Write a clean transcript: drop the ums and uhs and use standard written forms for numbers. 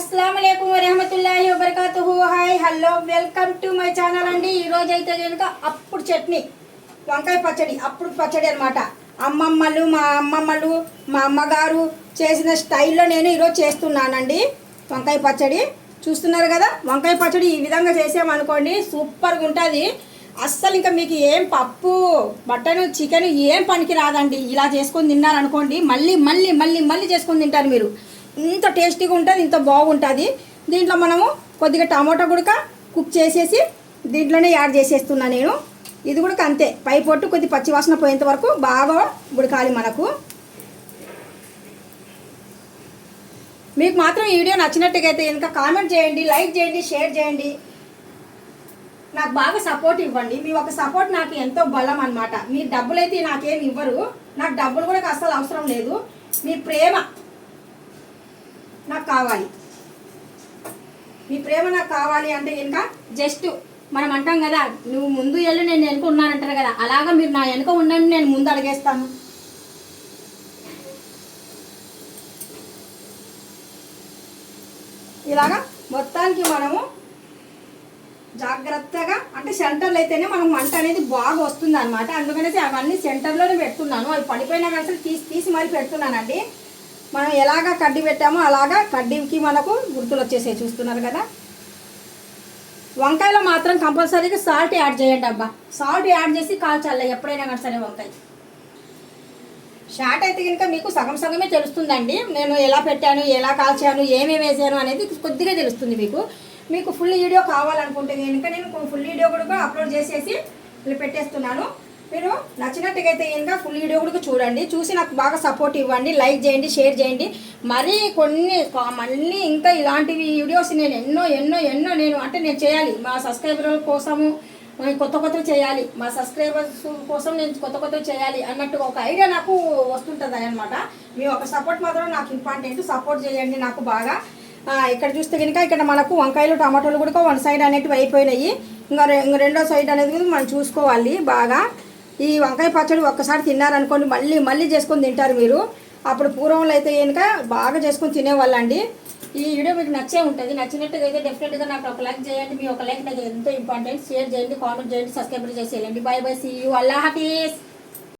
अस्सलाम वालेकुम वरहमतुल्लाहि वबरकातुहु। Hi hello welcome to my channel అండి। ఈ రోజు అయితే కనుక అప్పుడు చట్నీ వంకాయ పచ్చడి అప్పుడు పచ్చడి అన్నమాట। అమ్మమ్మలు మా అమ్మగారు చేసిన స్టైల్లో నేను ఈరోజు చేస్తున్నానండి వంకాయ పచ్చడి। చూస్తున్నారు కదా, వంకాయ పచ్చడి ఈ విధంగా చేసామనుకోండి సూపర్గా ఉంటుంది। అస్సలు ఇంకా మీకు ఏం పప్పు మటన్ చికెన్ ఏం పనికి రాదండి। ఇలా చేసుకొని తిన్నారనుకోండి మళ్ళీ మళ్ళీ మళ్ళీ మళ్ళీ చేసుకొని తింటారు మీరు। ఇంత టేస్టీగా ఉంటుంది, ఇంత బాగుంటుంది। దీంట్లో మనము కొద్దిగా టమాటా గుడక కుక్ చేసేసి దీంట్లోనే యాడ్ చేసేస్తున్నా నేను। ఇది కూడా అంతే, పై పొట్టు కొద్ది పచ్చి వాసన పోయేంత వరకు బాగా ఉడకాలి మనకు। మీకు మాత్రం ఈ వీడియో నచ్చినట్టుగైతే ఇంకా కామెంట్ చేయండి, లైక్ చేయండి, షేర్ చేయండి, నాకు బాగా సపోర్ట్ ఇవ్వండి। మీ ఒక సపోర్ట్ నాకు ఎంతో బలం అన్నమాట। మీరు డబ్బులు అయితే నాకేమి ఇవ్వరు, నాకు డబ్బులు కూడా అస్సలు అవసరం లేదు, మీ ప్రేమ నాకు కావాలి। మీ ప్రేమ నాకు కావాలి అంటే ఇంకా జస్ట్ మనం అంటాం కదా, నువ్వు ముందు వెళ్ళు నేను వెనుక ఉన్నానంటారు కదా, అలాగా మీరు నా వెనుక ఉండండి, నేను ముందు అడిగేస్తాను। ఇలాగా మొత్తానికి మనము జాగ్రత్తగా అంటే సెంటర్లో అయితేనే మనకు మంట అనేది బాగా వస్తుంది అనమాట। అందుకనేసి అవన్నీ సెంటర్లోనే పెడుతున్నాను, అవి పడిపోయినా కానీ తీసి మరి పెడుతున్నానండి। మనం ఎలాగా కడ్డీ పెట్టామో అలాగా కడ్డీకి మనకు గుర్తులు వచ్చేసాయి, చూస్తున్నారు కదా। వంకాయలో మాత్రం కంపల్సరీగా సాల్ట్ యాడ్ చేయండి అబ్బా, సాల్ట్ యాడ్ చేసి కాల్చాలి ఎప్పుడైనా కానీ సరే వంకాయ। షార్ట్ అయితే కనుక మీకు సగం సగమే తెలుస్తుందండి, నేను ఎలా పెట్టాను, ఎలా కాల్చాను, ఏమేమి వేసాను అనేది కొద్దిగా తెలుస్తుంది మీకు। మీకు ఫుల్ వీడియో కావాలనుకుంటే కనుక నేను ఫుల్ వీడియో కూడా అప్లోడ్ చేసేసి ఇలా పెట్టేస్తున్నాను। మీరు నచ్చినట్టుగైతే కనుక ఫుల్ వీడియో కూడా చూడండి, చూసి నాకు బాగా సపోర్ట్ ఇవ్వండి, లైక్ చేయండి, షేర్ చేయండి। మరీ మళ్ళీ ఇంకా ఇలాంటి వీడియోస్ నేను ఎన్నో నేను చేయాలి మా సబ్స్క్రైబర్ల కోసము, కొత్త చేయాలి, మా సబ్స్క్రైబర్స్ కోసం నేను కొత్త చేయాలి అన్నట్టుగా ఒక ఐడియా నాకు వస్తుంటుంది అన్నమాట। మీ ఒక సపోర్ట్ మాత్రం నాకు ఇంపార్టెంట్, సపోర్ట్ చేయండి నాకు బాగా। ఇక్కడ చూస్తే కనుక ఇక్కడ మనకు వంకాయలు టమాటోలు కూడా వన్ సైడ్ అనేటివి అయిపోయినాయి, ఇంకా రెండో సైడ్ అనేది మనం చూసుకోవాలి బాగా। ఈ వంకాయ పచ్చడి ఒక్కసారి తిన్నారనుకోండి మళ్ళీ మళ్ళీ చేసుకొని తింటారు మీరు। అప్పుడు పూర్వంలో అయితే కనుక బాగా చేసుకొని తినేవాళ్ళండి। ఈ వీడియో మీకు నచ్చే ఉంటుంది, నచ్చినట్టుగా అయితే డెఫినెట్గా నాకు ఒక లైక్ చేయండి, మీ ఒక లైక్ నాకు ఎంతో ఇంపార్టెంట్। షేర్ చేయండి, కామెంట్ చేయండి, సబ్స్క్రైబ్ చేసేయండి। బై బై, సీ యూ, అల్లా హాఫీజ్।